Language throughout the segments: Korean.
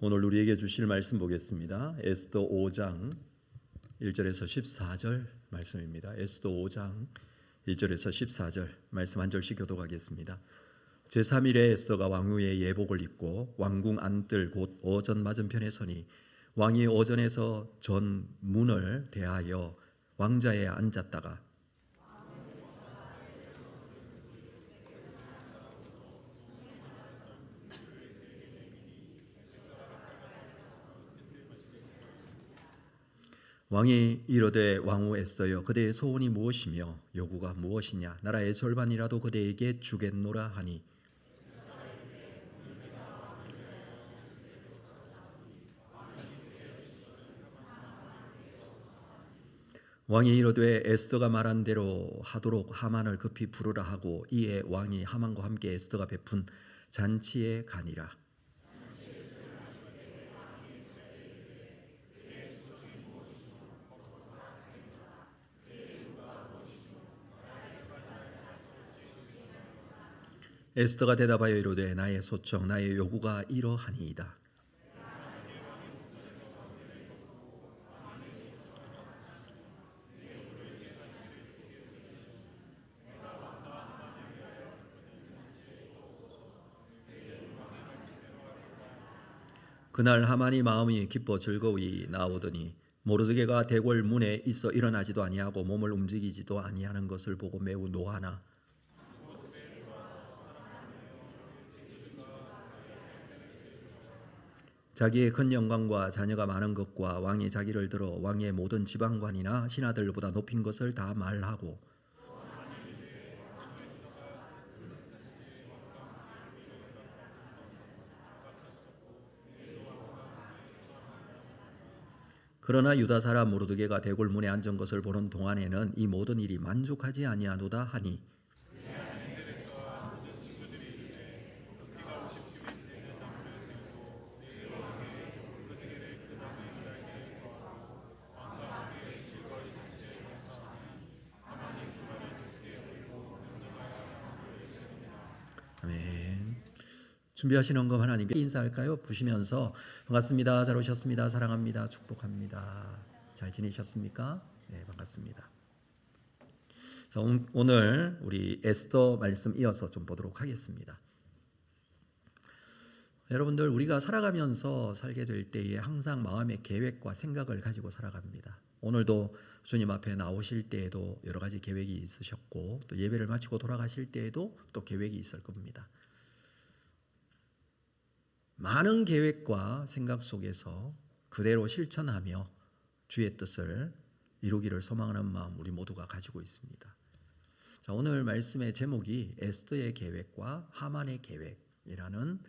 오늘 우리에게 주실 말씀 보겠습니다. 에스더 5장 1절에서 14절 말씀입니다. 에스더 5장 1절에서 14절 말씀 한 절씩 교독하겠습니다. 제3일에 에스더가 왕후의 예복을 입고 왕궁 안뜰 곧 어전 맞은편에 서니 왕이 어전에서 전 문을 대하여 왕자에 앉았다가 왕이 이르되 왕후 에스더여 그대의 소원이 무엇이며 요구가 무엇이냐 나라의 절반이라도 그대에게 주겠노라 하니 왕이 이르되 에스더가 말한 대로 하도록 하만을 급히 부르라 하고 이에 왕이 하만과 함께 에스더가 베푼 잔치에 가니라. 에스더가 대답하여 이르되 나의 소청 나의 요구가 이러하니이다. 그날 하만이 마음이 기뻐 즐거이 나오더니 모르드게가 대궐 문에 있어 일어나지도 아니하고 몸을 움직이지도 아니하는 것을 보고 매우 노하나 자기의 큰 영광과 자녀가 많은 것과 왕이 자기를 들어 왕의 모든 지방관이나 신하들보다 높인 것을 다 말하고 그러나 유다 사람 모르드게가 대궐 문에 앉은 것을 보는 동안에는 이 모든 일이 만족하지 아니하도다 하니 아멘. 준비하시는 것 하나님께 인사할까요? 보시면서 반갑습니다. 잘 오셨습니다. 사랑합니다. 축복합니다. 잘 지내셨습니까? 네, 반갑습니다. 자, 오늘 우리 에스더 말씀 이어서 좀 보도록 하겠습니다. 여러분들 우리가 살아가면서 살게 될 때에 항상 마음의 계획과 생각을 가지고 살아갑니다. 오늘도 주님 앞에 나오실 때에도 여러 가지 계획이 있으셨고 또 예배를 마치고 돌아가실 때에도 또 계획이 있을 겁니다. 많은 계획과 생각 속에서 그대로 실천하며 주의 뜻을 이루기를 소망하는 마음 우리 모두가 가지고 있습니다. 자, 오늘 말씀의 제목이 에스더의 계획과 하만의 계획이라는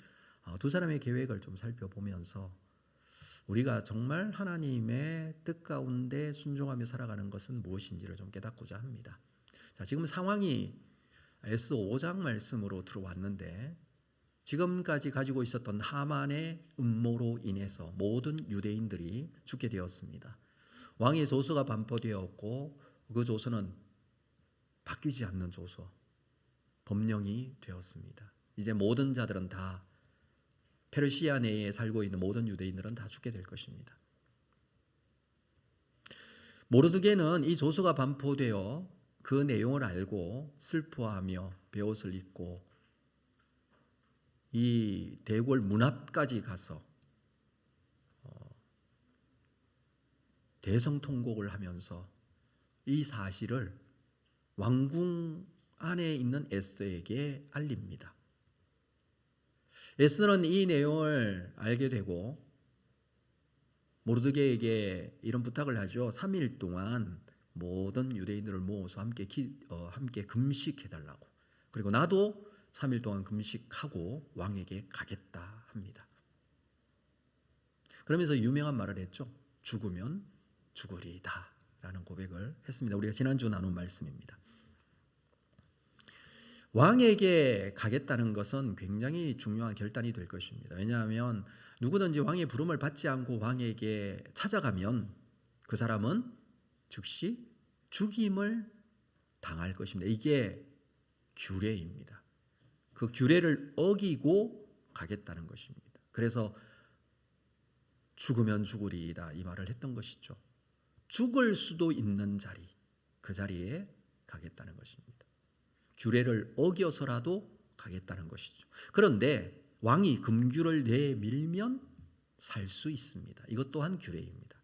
두 사람의 계획을 좀 살펴보면서 우리가 정말 하나님의 뜻 가운데 순종하며 살아가는 것은 무엇인지를 좀 깨닫고자 합니다. 자, 지금 상황이 에스더 5장 말씀으로 들어왔는데 지금까지 가지고 있었던 하만의 음모로 인해서 모든 유대인들이 죽게 되었습니다. 왕의 조서가 반포되었고 그 조서는 바뀌지 않는 조서, 법령이 되었습니다. 이제 모든 자들은 다 페르시아 내에 살고 있는 모든 유대인들은 다 죽게 될 것입니다. 모르드게는 이 조서가 반포되어 그 내용을 알고 슬퍼하며 베옷을 입고 이 대궐 문 앞까지 가서 대성통곡을 하면서 이 사실을 왕궁 안에 있는 에스더에게 알립니다. 에스더는 이 내용을 알게 되고 모르드게에게 이런 부탁을 하죠. 3일 동안 모든 유대인들을 모아서 함께 금식해달라고. 그리고 나도 3일 동안 금식하고 왕에게 가겠다 합니다. 그러면서 유명한 말을 했죠. 죽으면 죽으리이다 라는 고백을 했습니다. 우리가 지난주 나눈 말씀입니다. 왕에게 가겠다는 것은 굉장히 중요한 결단이 될 것입니다. 왜냐하면 누구든지 왕의 부름을 받지 않고 왕에게 찾아가면 그 사람은 즉시 죽임을 당할 것입니다. 이게 규례입니다. 그 규례를 어기고 가겠다는 것입니다. 그래서 죽으면 죽으리이다 이 말을 했던 것이죠. 죽을 수도 있는 자리, 그 자리에 가겠다는 것입니다. 규례를 어겨서라도 가겠다는 것이죠. 그런데 왕이 금규를 내밀면 살 수 있습니다. 이것 또한 규례입니다.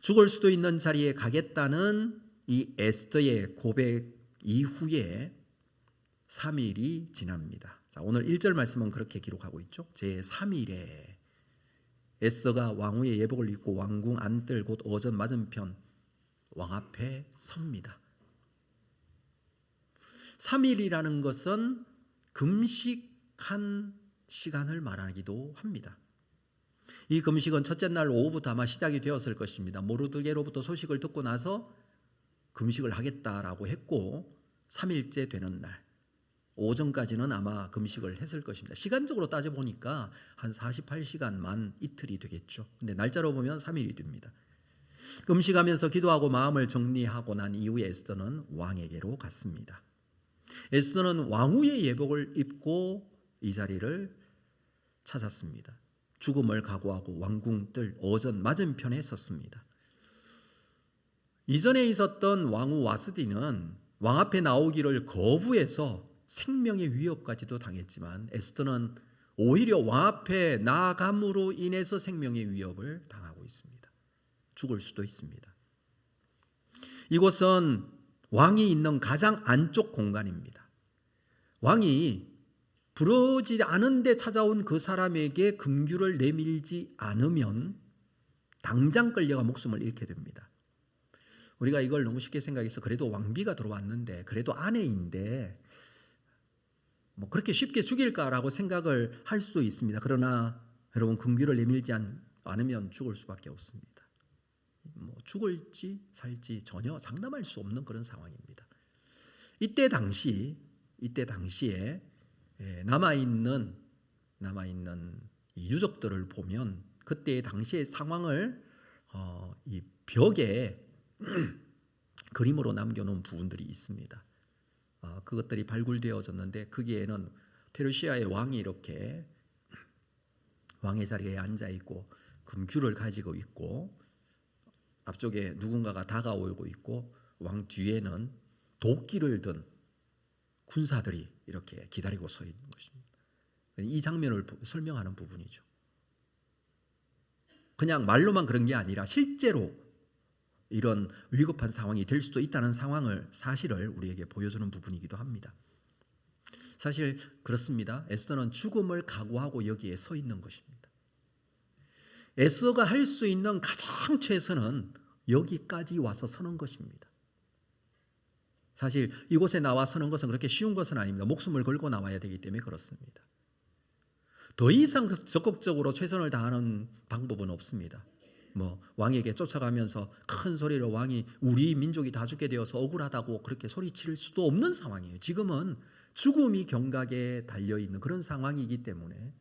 죽을 수도 있는 자리에 가겠다는 이 에스더의 고백 이후에 3일이 지납니다. 자, 오늘 1절 말씀은 그렇게 기록하고 있죠. 제3일에 에스더가 왕후의 예복을 입고 왕궁 안뜰 곧 어전 맞은편 왕 앞에 섭니다. 3일이라는 것은 금식한 시간을 말하기도 합니다. 이 금식은 첫째 날 오후부터 아마 시작이 되었을 것입니다. 모르드게로부터 소식을 듣고 나서 금식을 하겠다라고 했고 3일째 되는 날 오전까지는 아마 금식을 했을 것입니다. 시간적으로 따져보니까 한 48시간 만 이틀이 되겠죠. 근데 날짜로 보면 3일이 됩니다. 금식하면서 기도하고 마음을 정리하고 난 이후에 에스더는 왕에게로 갔습니다. 에스더는 왕후의 예복을 입고 이 자리를 찾았습니다. 죽음을 각오하고 왕궁 뜰 어전 맞은편에 섰습니다. 이전에 있었던 왕후 와스디는 왕 앞에 나오기를 거부해서 생명의 위협까지도 당했지만 에스더는 오히려 왕 앞에 나아감으로 인해서 생명의 위협을 당하고 있습니다. 죽을 수도 있습니다. 이곳은 왕이 있는 가장 안쪽 공간입니다. 왕이 부르지 않은데 찾아온 그 사람에게 금규를 내밀지 않으면 당장 끌려가 목숨을 잃게 됩니다. 우리가 이걸 너무 쉽게 생각해서 그래도 왕비가 들어왔는데 그래도 아내인데 뭐 그렇게 쉽게 죽일까라고 생각을 할 수 있습니다. 그러나 여러분 금규를 내밀지 않으면 죽을 수밖에 없습니다. 뭐 죽을지 살지 전혀 장담할 수 없는 그런 상황입니다. 이때 당시에 남아있는 이 유족들을 보면 그때 당시의 상황을 이 벽에 그림으로 남겨놓은 부분들이 있습니다. 그것들이 발굴되어졌는데 거기에는 페르시아의 왕이 이렇게 왕의 자리에 앉아 있고 금규를 가지고 있고 앞쪽에 누군가가 다가오고 있고 왕 뒤에는 도끼를 든 군사들이 이렇게 기다리고 서 있는 것입니다. 이 장면을 설명하는 부분이죠. 그냥 말로만 그런 게 아니라 실제로 이런 위급한 상황이 될 수도 있다는 사실을 우리에게 보여주는 부분이기도 합니다. 사실 그렇습니다. 에스더는 죽음을 각오하고 여기에 서 있는 것입니다. 에스더가 할 수 있는 가장 최선은 여기까지 와서 서는 것입니다. 사실 이곳에 나와 서는 것은 그렇게 쉬운 것은 아닙니다. 목숨을 걸고 나와야 되기 때문에 그렇습니다. 더 이상 적극적으로 최선을 다하는 방법은 없습니다. 왕에게 쫓아가면서 큰 소리로 왕이 우리 민족이 다 죽게 되어서 억울하다고 그렇게 소리칠 수도 없는 상황이에요. 지금은 죽음이 경각에 달려있는 그런 상황이기 때문에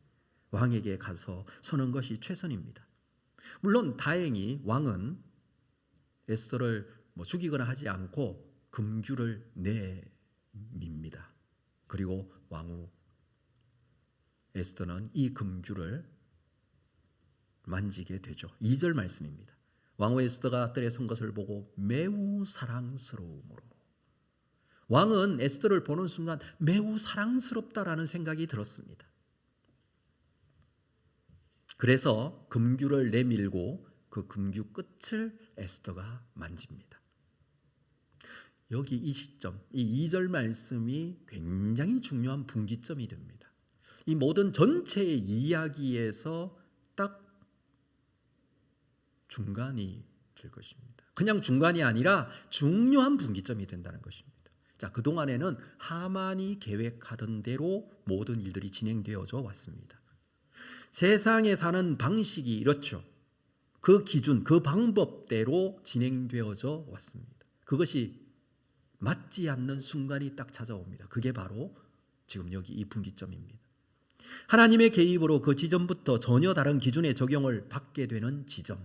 왕에게 가서 서는 것이 최선입니다. 물론 다행히 왕은 에스더를 죽이거나 하지 않고 금규를 내밉니다. 그리고 왕후 에스더는 이 금규를 만지게 되죠. 2절 말씀입니다. 왕후 에스더가 뜰에 선 것을 보고 매우 사랑스러움으로. 왕은 에스더를 보는 순간 매우 사랑스럽다라는 생각이 들었습니다. 그래서 금규를 내밀고 그 금규 끝을 에스더가 만집니다. 여기 이 시점, 이 2절 말씀이 굉장히 중요한 분기점이 됩니다. 이 모든 전체의 이야기에서 딱 중간이 될 것입니다. 그냥 중간이 아니라 중요한 분기점이 된다는 것입니다. 자, 그동안에는 하만이 계획하던 대로 모든 일들이 진행되어져 왔습니다. 세상에 사는 방식이 이렇죠. 그 기준, 그 방법대로 진행되어져 왔습니다. 그것이 맞지 않는 순간이 딱 찾아옵니다. 그게 바로 지금 여기 이 분기점입니다. 하나님의 개입으로 그 지점부터 전혀 다른 기준의 적용을 받게 되는 지점.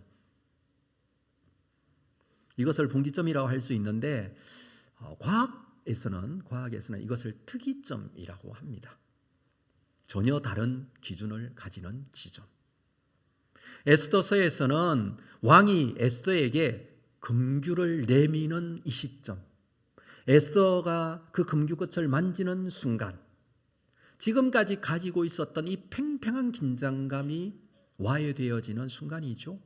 이것을 분기점이라고 할 수 있는데 과학에서는 이것을 특이점이라고 합니다. 전혀 다른 기준을 가지는 지점. 에스더서에서는 왕이 에스더에게 금규를 내미는 이 시점, 에스더가 그 금규꽃을 만지는 순간, 지금까지 가지고 있었던 이 팽팽한 긴장감이 와해되어지는 순간이죠.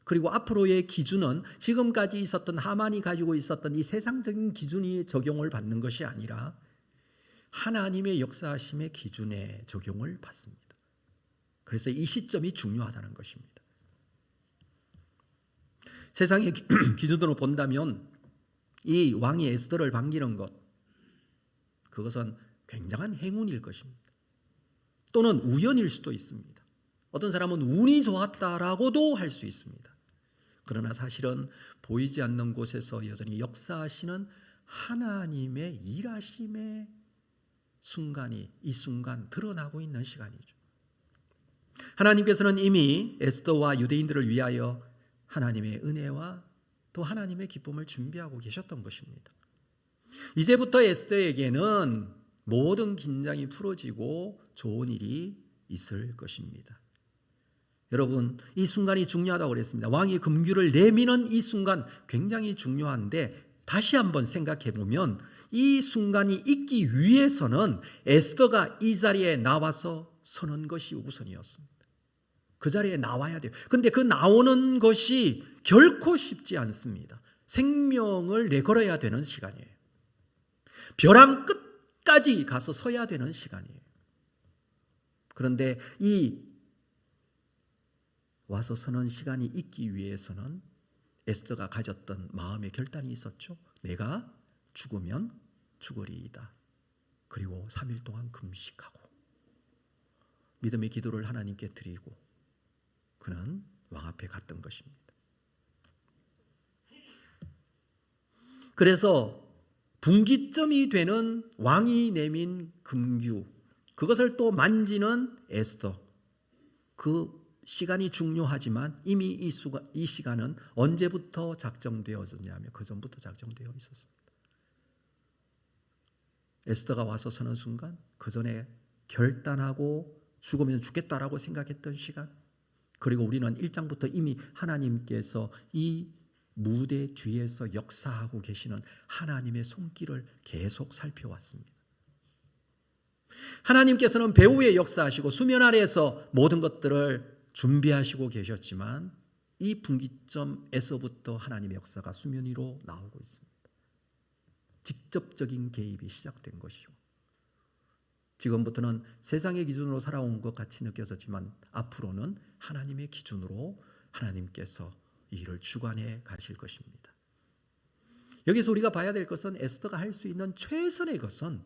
그리고 앞으로의 기준은 지금까지 있었던 하만이 가지고 있었던 이 세상적인 기준이 적용을 받는 것이 아니라 하나님의 역사하심의 기준에 적용을 받습니다. 그래서 이 시점이 중요하다는 것입니다. 세상의 기준으로 본다면 이 왕이 에스더를 반기는 것, 그것은 굉장한 행운일 것입니다. 또는 우연일 수도 있습니다. 어떤 사람은 운이 좋았다라고도 할 수 있습니다. 그러나 사실은 보이지 않는 곳에서 여전히 역사하시는 하나님의 일하심의 순간이 이 순간 드러나고 있는 시간이죠. 하나님께서는 이미 에스더와 유대인들을 위하여 하나님의 은혜와 또 하나님의 기쁨을 준비하고 계셨던 것입니다. 이제부터 에스더에게는 모든 긴장이 풀어지고 좋은 일이 있을 것입니다. 여러분, 이 순간이 중요하다고 그랬습니다. 왕이 금규를 내미는 이 순간 굉장히 중요한데 다시 한번 생각해 보면 이 순간이 있기 위해서는 에스더가 이 자리에 나와서 서는 것이 우선이었습니다. 그 자리에 나와야 돼요. 근데 그 나오는 것이 결코 쉽지 않습니다. 생명을 내걸어야 되는 시간이에요. 벼랑 끝까지 가서 서야 되는 시간이에요. 그런데 이 와서 서는 시간이 있기 위해서는 에스더가 가졌던 마음의 결단이 있었죠. 내가 죽으면 죽으리이다. 그리고 3일 동안 금식하고 믿음의 기도를 하나님께 드리고 그는 왕 앞에 갔던 것입니다. 그래서 분기점이 되는 왕이 내민 금규, 그것을 또 만지는 에스더, 그 시간이 중요하지만 이미 이 시간은 언제부터 작정되어졌냐면 그 전부터 작정되어 있었습니다. 에스더가 와서 서는 순간, 그 전에 결단하고 죽으면 죽겠다라고 생각했던 시간, 그리고 우리는 1장부터 이미 하나님께서 이 무대 뒤에서 역사하고 계시는 하나님의 손길을 계속 살펴왔습니다. 하나님께서는 배후에 역사하시고 수면 아래에서 모든 것들을 준비하시고 계셨지만 이 분기점에서부터 하나님의 역사가 수면 위로 나오고 있습니다. 직접적인 개입이 시작된 것이고, 지금부터는 세상의 기준으로 살아온 것 같이 느껴졌지만 앞으로는 하나님의 기준으로 하나님께서 이 일을 주관해 가실 것입니다. 여기서 우리가 봐야 될 것은 에스더가 할 수 있는 최선의 것은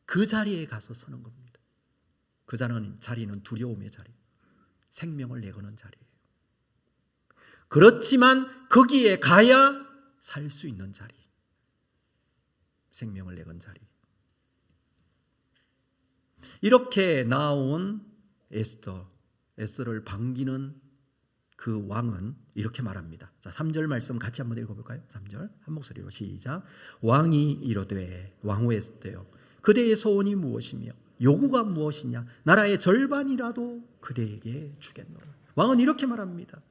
그 자리에 가서 서는 겁니다. 그 자리는 두려움의 자리, 생명을 내거는 자리예요. 그렇지만 거기에 가야 살 수 있는 자리, 생명을 내건 자리. 이렇게 나온 에스더를 반기는 그 왕은 이렇게 말합니다. 자, 3절 말씀 같이 한번 읽어볼까요? 3절 한 목소리로 시작. 왕이 이르되 왕후 에스더여, 그대의 소원이 무엇이며 요구가 무엇이냐? 나라의 절반이라도 그대에게 주겠노라. 왕은 이렇게 말합니다.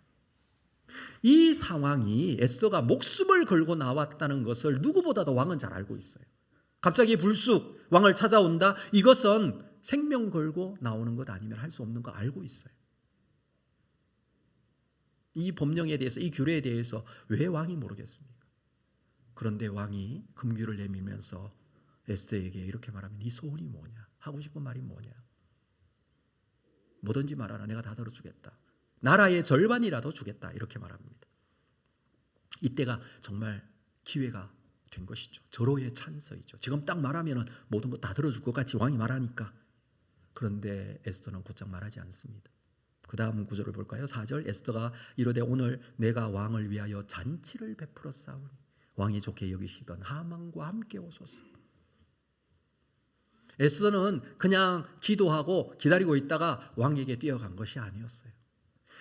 이 상황이 에스더가 목숨을 걸고 나왔다는 것을 누구보다도 왕은 잘 알고 있어요. 갑자기 불쑥 왕을 찾아온다, 이것은 생명 걸고 나오는 것 아니면 할 수 없는 거 알고 있어요. 이 법령에 대해서, 이 규례에 대해서 왜 왕이 모르겠습니까? 그런데 왕이 금규를 내밀면서 에스더에게 이렇게 말하면 네 소원이 뭐냐? 하고 싶은 말이 뭐냐? 뭐든지 말하라. 내가 다 들어주겠다. 나라의 절반이라도 주겠다. 이렇게 말합니다. 이때가 정말 기회가 된 것이죠. 절호의 찬스이죠. 지금 딱 말하면 모든 거 다 들어줄 것 같이 왕이 말하니까. 그런데 에스더는 곧장 말하지 않습니다. 그 다음 구절을 볼까요? 4절 에스더가 이르되 오늘 내가 왕을 위하여 잔치를 베풀었사오니 왕이 좋게 여기시던 하만과 함께 오소서. 에스더는 그냥 기도하고 기다리고 있다가 왕에게 뛰어간 것이 아니었어요.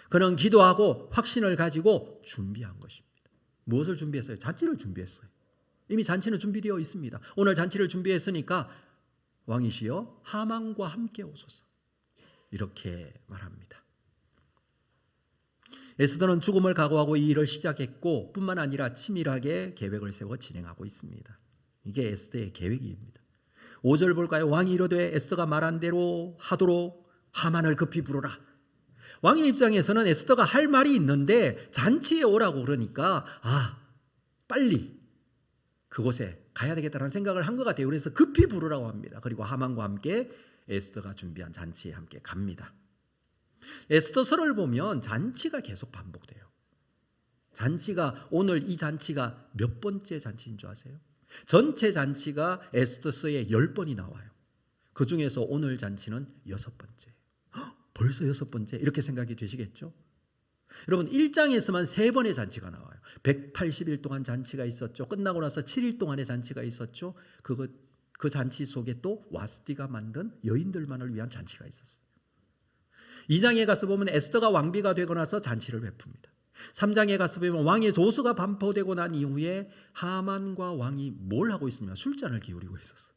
그는 기도하고 확신을 가지고 준비한 것입니다. 무엇을 준비했어요? 잔치를 준비했어요. 이미 잔치는 준비되어 있습니다. 오늘 잔치를 준비했으니까 왕이시여 하만과 함께 오소서. 이렇게 말합니다. 에스더는 죽음을 각오하고 이 일을 시작했고 뿐만 아니라 치밀하게 계획을 세워 진행하고 있습니다. 이게 에스더의 계획입니다. 5절 볼까요? 왕이 이르되 에스더가 말한 대로 하도록 하만을 급히 부르라. 왕의 입장에서는 에스더가 할 말이 있는데 잔치에 오라고 그러니까 빨리 그곳에 가야 되겠다는 생각을 한 것 같아요. 그래서 급히 부르라고 합니다. 그리고 하만과 함께 에스더가 준비한 잔치에 함께 갑니다. 에스더서를 보면 잔치가 계속 반복돼요. 잔치가 오늘 이 잔치가 몇 번째 잔치인 줄 아세요? 전체 잔치가 에스더서에 10번이 나와요. 그 중에서 오늘 잔치는 6번째. 벌써 6번째? 이렇게 생각이 되시겠죠? 여러분 1장에서만 3번의 잔치가 나와요. 180일 동안 잔치가 있었죠. 끝나고 나서 7일 동안의 잔치가 있었죠. 그 잔치 속에 또 와스티가 만든 여인들만을 위한 잔치가 있었어요. 2장에 가서 보면 에스더가 왕비가 되고 나서 잔치를 베풉니다. 3장에 가서 보면 왕의 조서가 반포되고 난 이후에 하만과 왕이 뭘 하고 있으냐? 술잔을 기울이고 있었어요.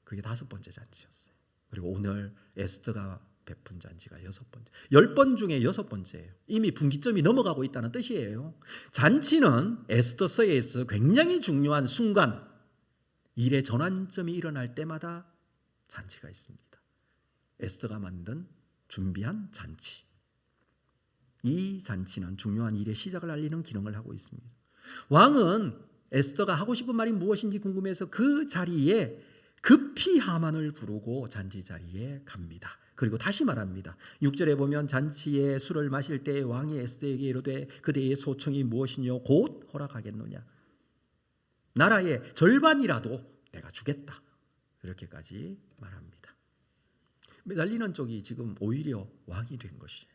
그게 5번째 잔치였어요. 그리고 오늘 에스더가 베푼 잔치가 6번째. 10번 중에 6번째예요. 이미 분기점이 넘어가고 있다는 뜻이에요. 잔치는 에스더서에 있어 굉장히 중요한 순간, 일의 전환점이 일어날 때마다 잔치가 있습니다. 에스더가 만든 준비한 잔치. 이 잔치는 중요한 일의 시작을 알리는 기능을 하고 있습니다. 왕은 에스더가 하고 싶은 말이 무엇인지 궁금해서 그 자리에 급히 하만을 부르고 잔치 자리에 갑니다. 그리고 다시 말합니다. 6절에 보면 잔치에 술을 마실 때 왕이 에스더에게 이르되 그대의 소청이 무엇이뇨 곧 허락하겠느냐. 나라의 절반이라도 내가 주겠다. 이렇게까지 말합니다. 매달리는 쪽이 지금 오히려 왕이 된 것이에요.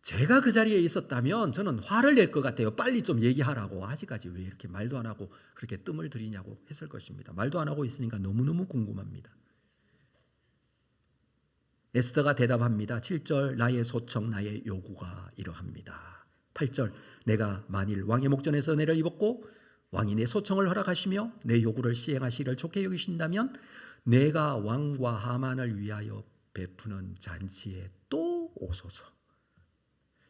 제가 그 자리에 있었다면 저는 화를 낼 것 같아요. 빨리 좀 얘기하라고. 아직까지 왜 이렇게 말도 안 하고 그렇게 뜸을 들이냐고 했을 것입니다. 말도 안 하고 있으니까 너무너무 궁금합니다. 에스더가 대답합니다. 7절 나의 소청 나의 요구가 이러합니다. 8절 내가 만일 왕의 목전에서 내를 입었고 왕이 내 소청을 허락하시며 내 요구를 시행하시기를 좋게 여기신다면 내가 왕과 하만을 위하여 베푸는 잔치에 또 오소서.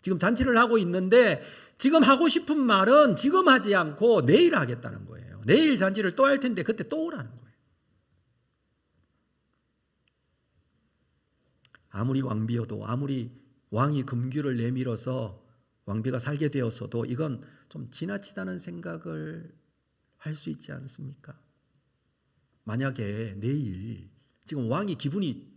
지금 잔치를 하고 있는데 지금 하고 싶은 말은 지금 하지 않고 내일 하겠다는 거예요. 내일 잔치를 또 할 텐데 그때 또 오라는 거예요. 아무리 왕비여도 아무리 왕이 금규를 내밀어서 왕비가 살게 되었어도 이건 좀 지나치다는 생각을 할 수 있지 않습니까? 만약에 내일 지금 왕이 기분이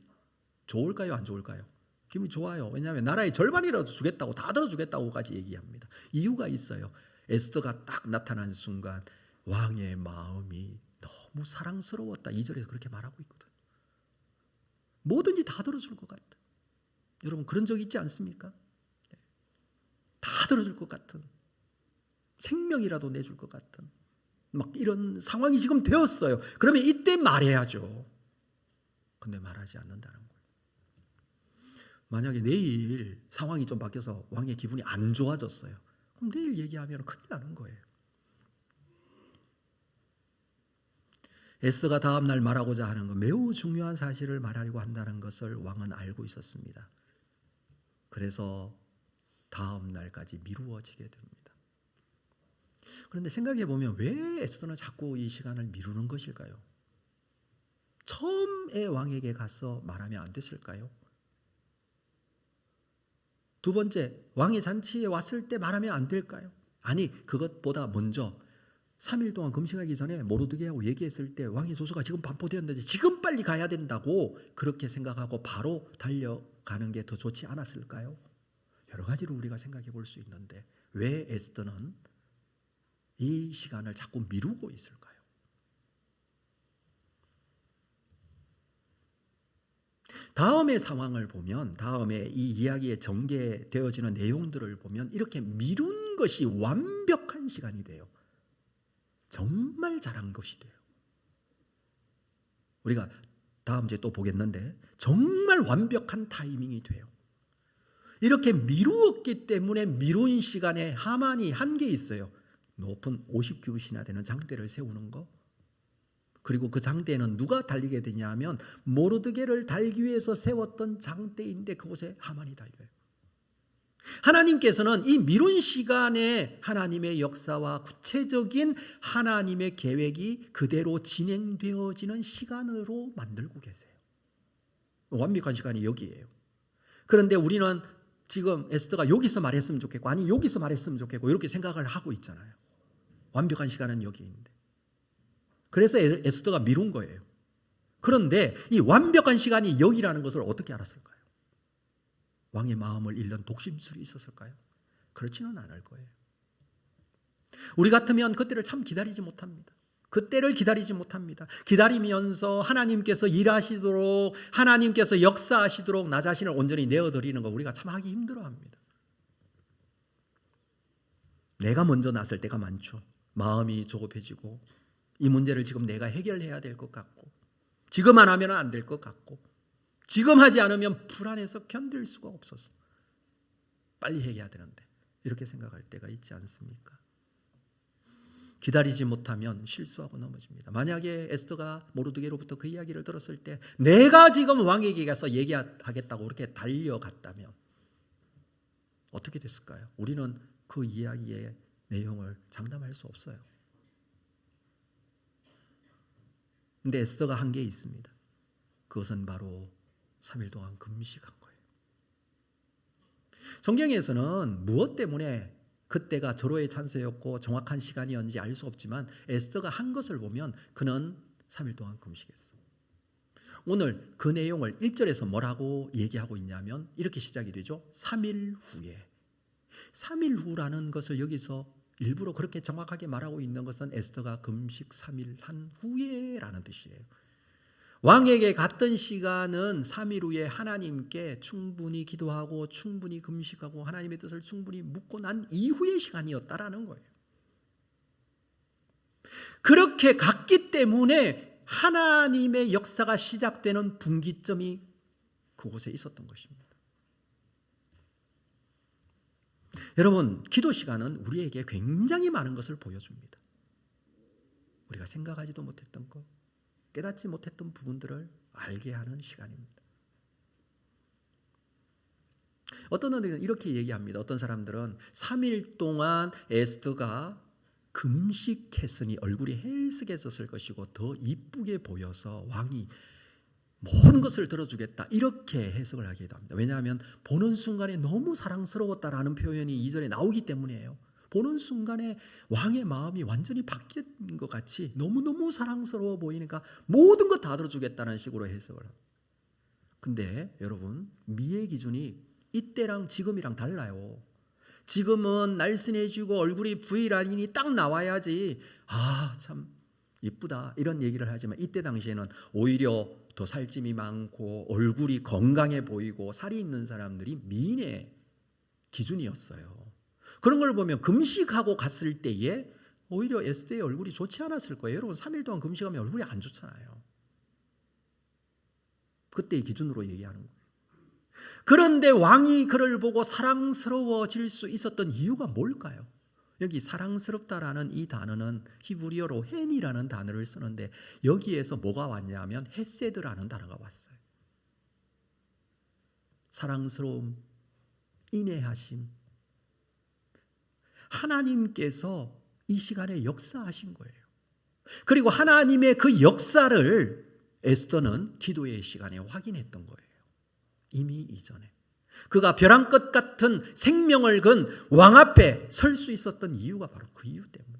좋을까요? 안 좋을까요? 기분이 좋아요. 왜냐하면 나라의 절반이라도 주겠다고 다 들어주겠다고까지 얘기합니다. 이유가 있어요. 에스더가 딱 나타난 순간 왕의 마음이 너무 사랑스러웠다. 2절에서 그렇게 말하고 있거든요. 뭐든지 다 들어줄 것 같다. 여러분 그런 적 있지 않습니까? 다 들어줄 것 같은, 생명이라도 내줄 것 같은 막 이런 상황이 지금 되었어요. 그러면 이때 말해야죠. 근데 말하지 않는다는 거예요. 만약에 내일 상황이 좀 바뀌어서 왕의 기분이 안 좋아졌어요. 그럼 내일 얘기하면 큰일 나는 거예요. 에스더가 다음 날 말하고자 하는 건 매우 중요한 사실을 말하려고 한다는 것을 왕은 알고 있었습니다. 그래서 다음 날까지 미루어지게 됩니다. 그런데 생각해 보면 왜 에스더는 자꾸 이 시간을 미루는 것일까요? 처음에 왕에게 가서 말하면 안 됐을까요? 두 번째, 왕의 잔치에 왔을 때 말하면 안 될까요? 아니, 그것보다 먼저 3일 동안 금식하기 전에 모르드게하고 얘기했을 때 왕의 조서가 지금 반포되었는데 지금 빨리 가야 된다고 그렇게 생각하고 바로 달려가는 게 더 좋지 않았을까요? 여러 가지로 우리가 생각해 볼 수 있는데 왜 에스더는 이 시간을 자꾸 미루고 있을까요? 다음의 상황을 보면, 다음에 이 이야기에 전개되어지는 내용들을 보면 이렇게 미룬 것이 완벽한 시간이 돼요. 정말 잘한 것이 돼요. 우리가 다음 주에 또 보겠는데 정말 완벽한 타이밍이 돼요. 이렇게 미루었기 때문에 미룬 시간에 하만이 한 게 있어요. 높은 50규빗이나 되는 장대를 세우는 거. 그리고 그 장대에는 누가 달리게 되냐 하면 모르드게를 달기 위해서 세웠던 장대인데 그곳에 하만이 달려요. 하나님께서는 이 미룬 시간에 하나님의 역사와 구체적인 하나님의 계획이 그대로 진행되어지는 시간으로 만들고 계세요. 완벽한 시간이 여기예요. 그런데 우리는 지금 에스더가 여기서 말했으면 좋겠고 아니 여기서 말했으면 좋겠고 이렇게 생각을 하고 있잖아요. 완벽한 시간은 여기 있는데. 그래서 에스더가 미룬 거예요. 그런데 이 완벽한 시간이 여기라는 것을 어떻게 알았을까요? 왕의 마음을 읽는 독심술이 있었을까요? 그렇지는 않을 거예요. 우리 같으면 그때를 참 기다리지 못합니다. 그때를 기다리지 못합니다. 기다리면서 하나님께서 일하시도록 하나님께서 역사하시도록 나 자신을 온전히 내어드리는 거 우리가 참 하기 힘들어합니다. 내가 먼저 나설 때가 많죠. 마음이 조급해지고 이 문제를 지금 내가 해결해야 될 것 같고 지금 안 하면 안 될 것 같고 지금 하지 않으면 불안해서 견딜 수가 없어서 빨리 해야 되는데 이렇게 생각할 때가 있지 않습니까? 기다리지 못하면 실수하고 넘어집니다. 만약에 에스더가 모르드게로부터 그 이야기를 들었을 때 내가 지금 왕에게 가서 얘기하겠다고 그렇게 달려갔다면 어떻게 됐을까요? 우리는 그 이야기의 내용을 장담할 수 없어요. 근데 에스더가 한 게 있습니다. 그것은 바로 3일 동안 금식한 거예요. 성경에서는 무엇 때문에 그때가 절호의 찬세였고 정확한 시간이었는지 알 수 없지만 에스더가 한 것을 보면 그는 3일 동안 금식했어요. 오늘 그 내용을 1절에서 뭐라고 얘기하고 있냐면 이렇게 시작이 되죠. 3일 후에. 3일 후라는 것을 여기서 일부러 그렇게 정확하게 말하고 있는 것은 에스더가 금식 3일 한 후에라는 뜻이에요. 왕에게 갔던 시간은 3일 후에 하나님께 충분히 기도하고 충분히 금식하고 하나님의 뜻을 충분히 묻고 난 이후의 시간이었다라는 거예요. 그렇게 갔기 때문에 하나님의 역사가 시작되는 분기점이 그곳에 있었던 것입니다. 여러분, 기도 시간은 우리에게 굉장히 많은 것을 보여줍니다. 우리가 생각하지도 못했던 것, 깨닫지 못했던 부분들을 알게 하는 시간입니다. 어떤 분들은 이렇게 얘기합니다. 어떤 사람들은 3일 동안 에스더가 금식했으니 얼굴이 헬쓱해졌을 것이고 더 이쁘게 보여서 왕이 모든 것을 들어주겠다 이렇게 해석을 하기도 합니다. 왜냐하면 보는 순간에 너무 사랑스러웠다라는 표현이 2절에 나오기 때문이에요. 보는 순간에 왕의 마음이 완전히 바뀐 것 같이 너무너무 사랑스러워 보이니까 모든 것 다 들어주겠다는 식으로 해석을 합니다. 근데 여러분, 미의 기준이 이때랑 지금이랑 달라요. 지금은 날씬해지고 얼굴이 V라인이 딱 나와야지 참 이쁘다 이런 얘기를 하지만 이때 당시에는 오히려 더 살찜이 많고 얼굴이 건강해 보이고 살이 있는 사람들이 미인의 기준이었어요. 그런 걸 보면 금식하고 갔을 때에 오히려 에스더의 얼굴이 좋지 않았을 거예요. 여러분 3일 동안 금식하면 얼굴이 안 좋잖아요. 그때의 기준으로 얘기하는 거예요. 그런데 왕이 그를 보고 사랑스러워질 수 있었던 이유가 뭘까요? 여기 사랑스럽다라는 이 단어는 히브리어로 헨이라는 단어를 쓰는데 여기에서 뭐가 왔냐면 헤세드라는 단어가 왔어요. 사랑스러움, 인애하심. 하나님께서 이 시간에 역사하신 거예요. 그리고 하나님의 그 역사를 에스더는 기도의 시간에 확인했던 거예요. 이미 이전에. 그가 벼랑 끝 같은 생명을 건 왕 앞에 설 수 있었던 이유가 바로 그 이유 때문에.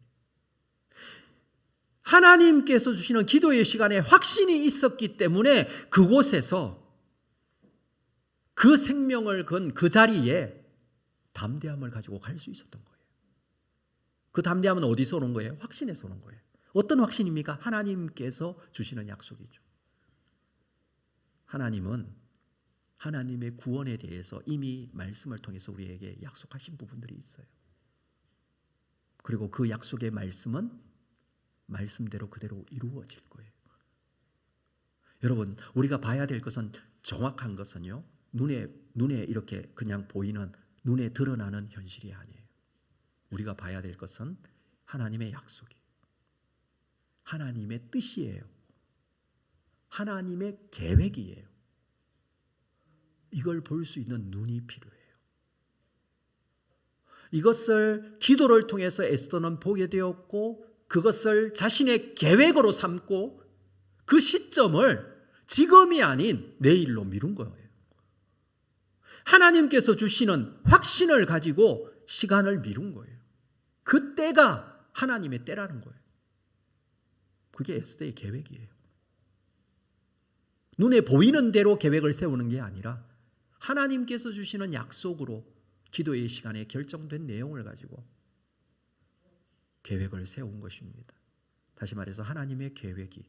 하나님께서 주시는 기도의 시간에 확신이 있었기 때문에 그곳에서 그 생명을 건 그 자리에 담대함을 가지고 갈 수 있었던 거예요. 그 담대함은 어디서 오는 거예요? 확신에서 오는 거예요. 어떤 확신입니까? 하나님께서 주시는 약속이죠. 하나님은 하나님의 구원에 대해서 이미 말씀을 통해서 우리에게 약속하신 부분들이 있어요. 그리고 그 약속의 말씀은 말씀대로 그대로 이루어질 거예요. 여러분, 우리가 봐야 될 것은 정확한 것은요. 눈에 이렇게 그냥 보이는 눈에 드러나는 현실이 아니에요. 우리가 봐야 될 것은 하나님의 약속이에요. 하나님의 뜻이에요. 하나님의 계획이에요. 이걸 볼 수 있는 눈이 필요해요. 이것을 기도를 통해서 에스더는 보게 되었고 그것을 자신의 계획으로 삼고 그 시점을 지금이 아닌 내일로 미룬 거예요. 하나님께서 주시는 확신을 가지고 시간을 미룬 거예요. 그 때가 하나님의 때라는 거예요. 그게 에스더의 계획이에요. 눈에 보이는 대로 계획을 세우는 게 아니라 하나님께서 주시는 약속으로 기도의 시간에 결정된 내용을 가지고 계획을 세운 것입니다. 다시 말해서 하나님의 계획이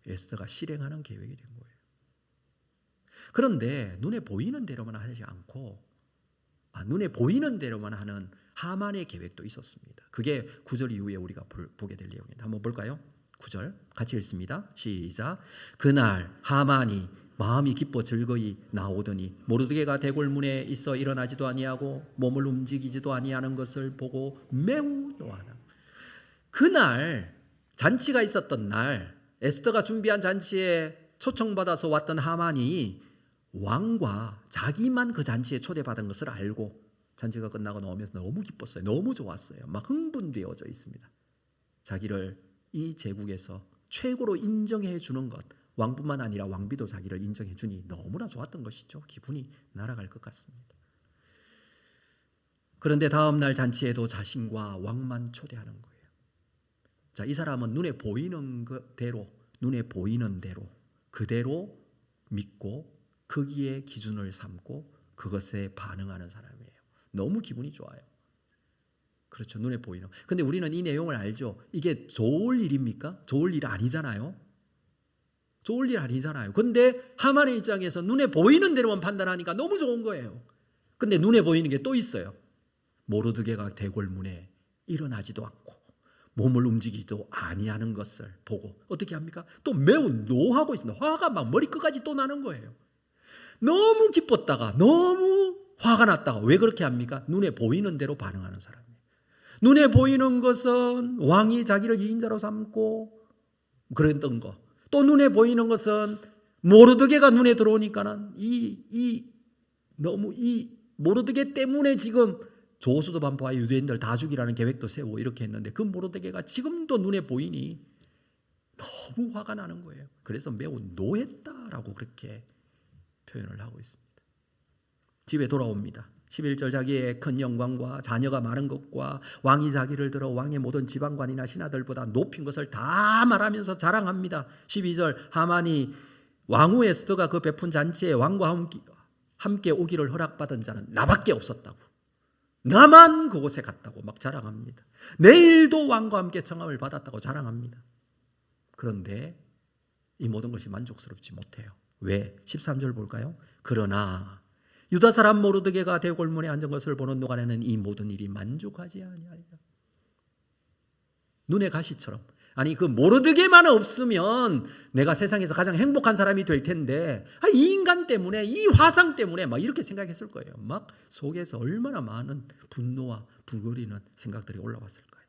에스더가 실행하는 계획이 된 거예요. 그런데 눈에 보이는 대로만 하지 않고 눈에 보이는 대로만 하는 하만의 계획도 있었습니다. 그게 9절 이후에 우리가 보게 될 내용입니다. 한번 볼까요? 9절 같이 읽습니다. 시작. 그날 하만이 마음이 기뻐 즐거이 나오더니 모르드게가 대궐문에 있어 일어나지도 아니하고 몸을 움직이지도 아니하는 것을 보고 매우 노하나. 그날 잔치가 있었던 날 에스더가 준비한 잔치에 초청받아서 왔던 하만이 왕과 자기만 그 잔치에 초대받은 것을 알고 잔치가 끝나고 나오면서 너무 기뻤어요. 너무 좋았어요. 막 흥분되어져 있습니다. 자기를 이 제국에서 최고로 인정해 주는 것, 왕뿐만 아니라 왕비도 자기를 인정해 주니 너무나 좋았던 것이죠. 기분이 날아갈 것 같습니다. 그런데 다음 날 잔치에도 자신과 왕만 초대하는 거예요. 자, 이 사람은 눈에 보이는 대로 그대로 믿고 거기에 기준을 삼고 그것에 반응하는 사람이에요. 너무 기분이 좋아요. 그렇죠. 눈에 보이는. 근데 우리는 이 내용을 알죠. 이게 좋을 일입니까? 좋을 일 아니잖아요. 좋을 일 아니잖아요. 근데 하만의 입장에서 눈에 보이는 대로만 판단하니까 너무 좋은 거예요. 근데 눈에 보이는 게 또 있어요. 모르드게가 대궐문에 일어나지도 않고 몸을 움직이지도 아니하는 것을 보고 어떻게 합니까? 또 매우 노하고 있습니다. 화가 막 머리끝까지 또 나는 거예요. 너무 기뻤다가 너무 화가 났다가 왜 그렇게 합니까? 눈에 보이는 대로 반응하는 사람이에요. 눈에 보이는 것은 왕이 자기를 이인자로 삼고 그랬던 거. 또 눈에 보이는 것은 모르드게가 눈에 들어오니까는 너무 모르드게 때문에 지금 조수도 반포와 유대인들 다 죽이라는 계획도 세우고 이렇게 했는데 그 모르드게가 지금도 눈에 보이니 너무 화가 나는 거예요. 그래서 매우 노했다라고 그렇게 표현을 하고 있습니다. 집에 돌아옵니다. 11절 자기의 큰 영광과 자녀가 많은 것과 왕이 자기를 들어 왕의 모든 지방관이나 신하들보다 높인 것을 다 말하면서 자랑합니다. 12절 하만이 왕후 에스더가 그 베푼 잔치에 왕과 함께 오기를 허락받은 자는 나밖에 없었다고. 나만 그곳에 갔다고 막 자랑합니다. 내일도 왕과 함께 청함을 받았다고 자랑합니다. 그런데 이 모든 것이 만족스럽지 못해요. 왜? 13절 볼까요? 그러나 유다 사람 모르드게가 대궐문에 앉은 것을 보는 노간에는 이 모든 일이 만족하지 아니하리라. 눈의 가시처럼. 아니 그 모르드게만 없으면 내가 세상에서 가장 행복한 사람이 될 텐데 이 인간 때문에 이 화상 때문에 막 이렇게 생각했을 거예요. 막 속에서 얼마나 많은 분노와 불거리는 생각들이 올라왔을 거예요.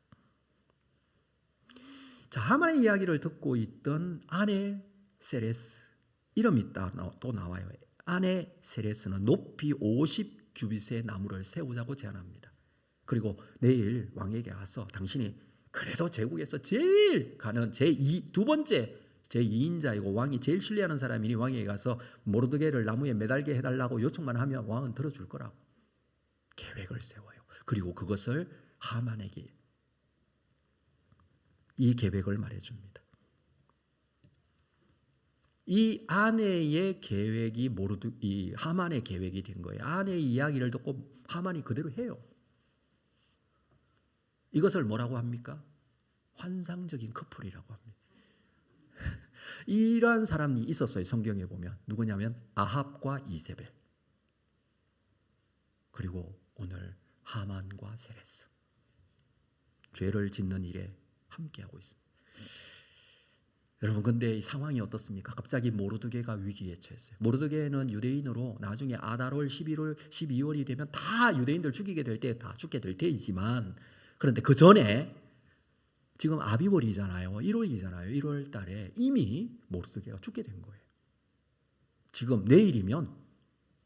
자, 하만의 이야기를 듣고 있던 아내 세레스 이름이 또 나와요. 아내 세레스는 높이 50규빗의 나무를 세우자고 제안합니다. 그리고 내일 왕에게 가서 당신이 그래도 제국에서 제일 가는 두 번째 제2인자이고 왕이 제일 신뢰하는 사람이니 왕에게 가서 모르드게를 나무에 매달게 해달라고 요청만 하면 왕은 들어줄 거라고 계획을 세워요. 그리고 그것을 하만에게 이 계획을 말해줍니다. 이 아내의 계획이 이 하만의 계획이 된 거예요. 아내의 이야기를 듣고 하만이 그대로 해요. 이것을 뭐라고 합니까? 환상적인 커플이라고 합니다. 이러한 사람이 있었어요. 성경에 보면 누구냐면 아합과 이세벨 그리고 오늘 하만과 세레스 죄를 짓는 일에 함께하고 있습니다. 여러분 근데 이 상황이 어떻습니까? 갑자기 모르드게가 위기에 처했어요. 모르드게는 유대인으로 나중에 아달월 12월이 되면 다 유대인들 죽이게 될 때 다 죽게 될 때이지만 그런데 그 전에 지금 아비월이잖아요. 1월이잖아요. 1월 달에 이미 모르드게가 죽게 된 거예요. 지금 내일이면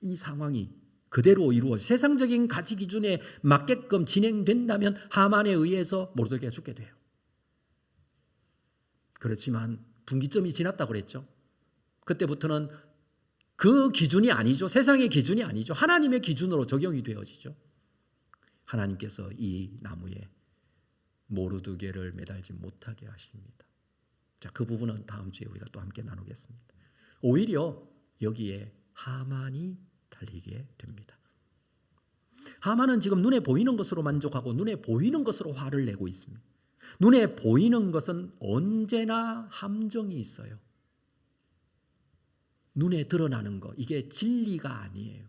이 상황이 그대로 이루어 세상적인 가치 기준에 맞게끔 진행된다면 하만에 의해서 모르드게가 죽게 돼요. 그렇지만 분기점이 지났다고 그랬죠. 그때부터는 그 기준이 아니죠. 세상의 기준이 아니죠. 하나님의 기준으로 적용이 되어지죠. 하나님께서 이 나무에 모르드게를 매달지 못하게 하십니다. 자, 그 부분은 다음 주에 우리가 또 함께 나누겠습니다. 오히려 여기에 하만이 달리게 됩니다. 하만은 지금 눈에 보이는 것으로 만족하고 눈에 보이는 것으로 화를 내고 있습니다. 눈에 보이는 것은 언제나 함정이 있어요. 눈에 드러나는 것, 이게 진리가 아니에요.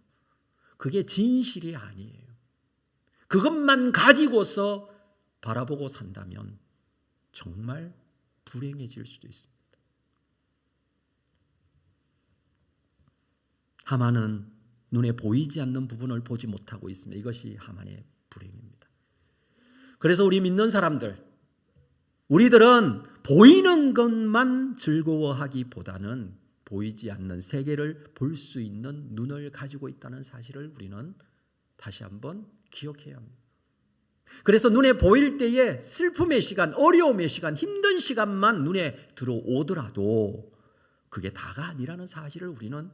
그게 진실이 아니에요. 그것만 가지고서 바라보고 산다면 정말 불행해질 수도 있습니다. 하만은 눈에 보이지 않는 부분을 보지 못하고 있습니다. 이것이 하만의 불행입니다. 그래서 우리 믿는 사람들, 우리들은 보이는 것만 즐거워하기보다는 보이지 않는 세계를 볼 수 있는 눈을 가지고 있다는 사실을 우리는 다시 한번 기억해야 합니다. 그래서 눈에 보일 때에 슬픔의 시간, 어려움의 시간, 힘든 시간만 눈에 들어오더라도 그게 다가 아니라는 사실을 우리는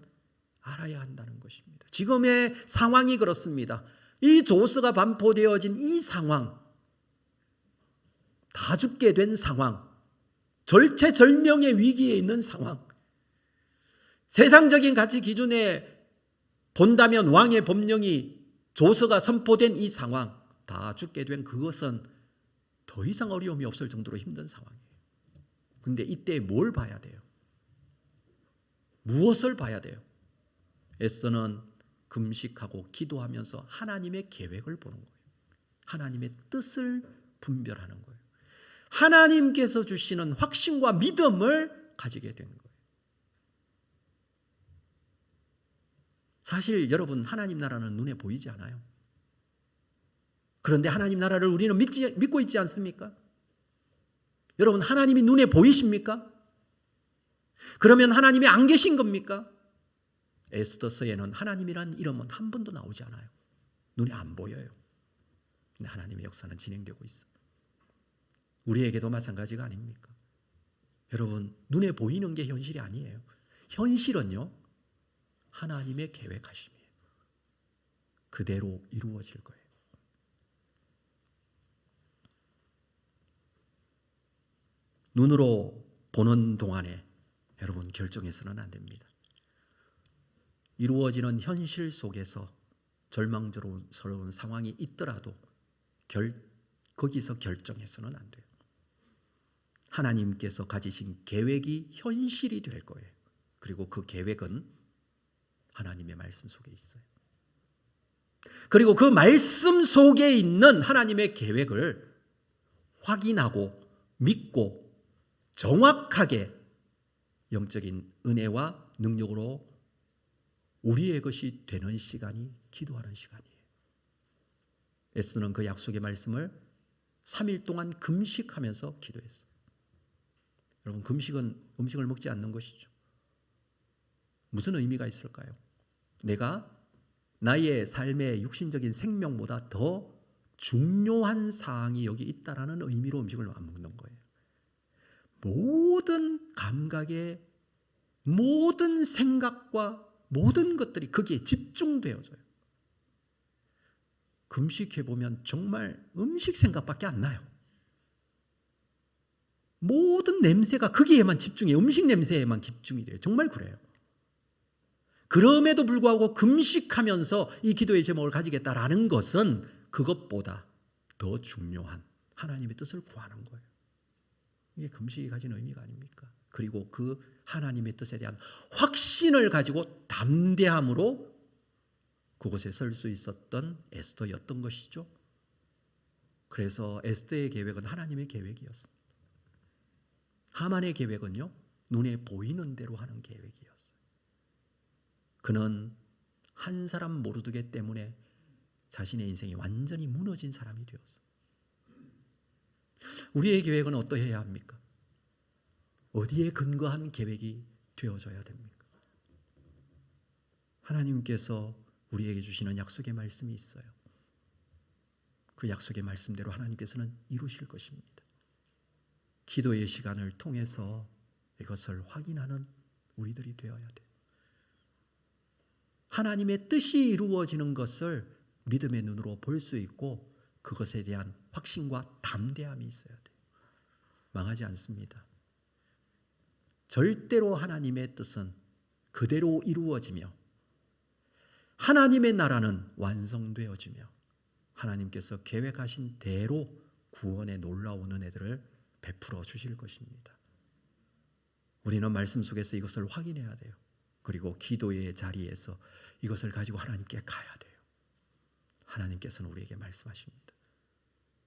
알아야 한다는 것입니다. 지금의 상황이 그렇습니다. 이 조서가 반포되어진 이 상황, 다 죽게 된 상황, 절체절명의 위기에 있는 상황, 세상적인 가치 기준에 본다면 왕의 법령이 조서가 선포된 이 상황, 다 죽게 된 그것은 더 이상 어려움이 없을 정도로 힘든 상황이에요. 그런데 이때 뭘 봐야 돼요? 무엇을 봐야 돼요? 에스더는 금식하고 기도하면서 하나님의 계획을 보는 거예요. 하나님의 뜻을 분별하는 거예요. 하나님께서 주시는 확신과 믿음을 가지게 된 거예요. 사실 여러분, 하나님 나라는 눈에 보이지 않아요. 그런데 하나님 나라를 우리는 믿고 있지 않습니까? 여러분, 하나님이 눈에 보이십니까? 그러면 하나님이 안 계신 겁니까? 에스더서에는 하나님이란 이름은 한 번도 나오지 않아요. 눈에 안 보여요. 근데 하나님의 역사는 진행되고 있어요. 우리에게도 마찬가지가 아닙니까? 여러분, 눈에 보이는 게 현실이 아니에요. 현실은요, 하나님의 계획하심이에요. 그대로 이루어질 거예요. 눈으로 보는 동안에 여러분, 결정해서는 안 됩니다. 이루어지는 현실 속에서 절망스러운 상황이 있더라도 거기서 결정해서는 안 돼요. 하나님께서 가지신 계획이 현실이 될 거예요. 그리고 그 계획은 하나님의 말씀 속에 있어요. 그리고 그 말씀 속에 있는 하나님의 계획을 확인하고 믿고 정확하게 영적인 은혜와 능력으로 우리의 것이 되는 시간이 기도하는 시간이에요. 에스더는 그 약속의 말씀을 3일 동안 금식하면서 기도했어요. 여러분, 금식은 음식을 먹지 않는 것이죠. 무슨 의미가 있을까요? 내가 나의 삶의 육신적인 생명보다 더 중요한 사항이 여기 있다라는 의미로 음식을 안 먹는 거예요. 모든 감각의 모든 생각과 모든 것들이 거기에 집중되어져요. 금식해보면 정말 음식 생각밖에 안 나요. 모든 냄새가 거기에만 집중해요. 음식 냄새에만 집중이 돼요. 정말 그래요. 그럼에도 불구하고 금식하면서 이 기도의 제목을 가지겠다라는 것은 그것보다 더 중요한 하나님의 뜻을 구하는 거예요. 이게 금식이 가진 의미가 아닙니까? 그리고 그 하나님의 뜻에 대한 확신을 가지고 담대함으로 그곳에 설 수 있었던 에스더였던 것이죠. 그래서 에스더의 계획은 하나님의 계획이었습니다. 하만의 계획은요, 눈에 보이는 대로 하는 계획이었어요. 그는 한 사람 모르드게 때문에 자신의 인생이 완전히 무너진 사람이 되었어요. 우리의 계획은 어떠해야 합니까? 어디에 근거한 계획이 되어져야 됩니까? 하나님께서 우리에게 주시는 약속의 말씀이 있어요. 그 약속의 말씀대로 하나님께서는 이루실 것입니다. 기도의 시간을 통해서 이것을 확인하는 우리들이 되어야 돼요. 하나님의 뜻이 이루어지는 것을 믿음의 눈으로 볼 수 있고 그것에 대한 확신과 담대함이 있어야 돼요. 망하지 않습니다. 절대로 하나님의 뜻은 그대로 이루어지며 하나님의 나라는 완성되어지며 하나님께서 계획하신 대로 구원의 놀라운 은혜들을 베풀어 주실 것입니다. 우리는 말씀 속에서 이것을 확인해야 돼요. 그리고 기도의 자리에서 이것을 가지고 하나님께 가야 돼요. 하나님께서는 우리에게 말씀하십니다.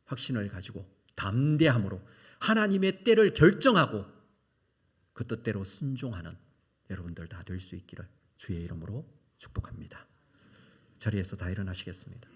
확신을 가지고 담대함으로 하나님의 때를 결정하고 그 뜻대로 순종하는 여러분들 다 될 수 있기를 주의 이름으로 축복합니다. 자리에서 다 일어나시겠습니다.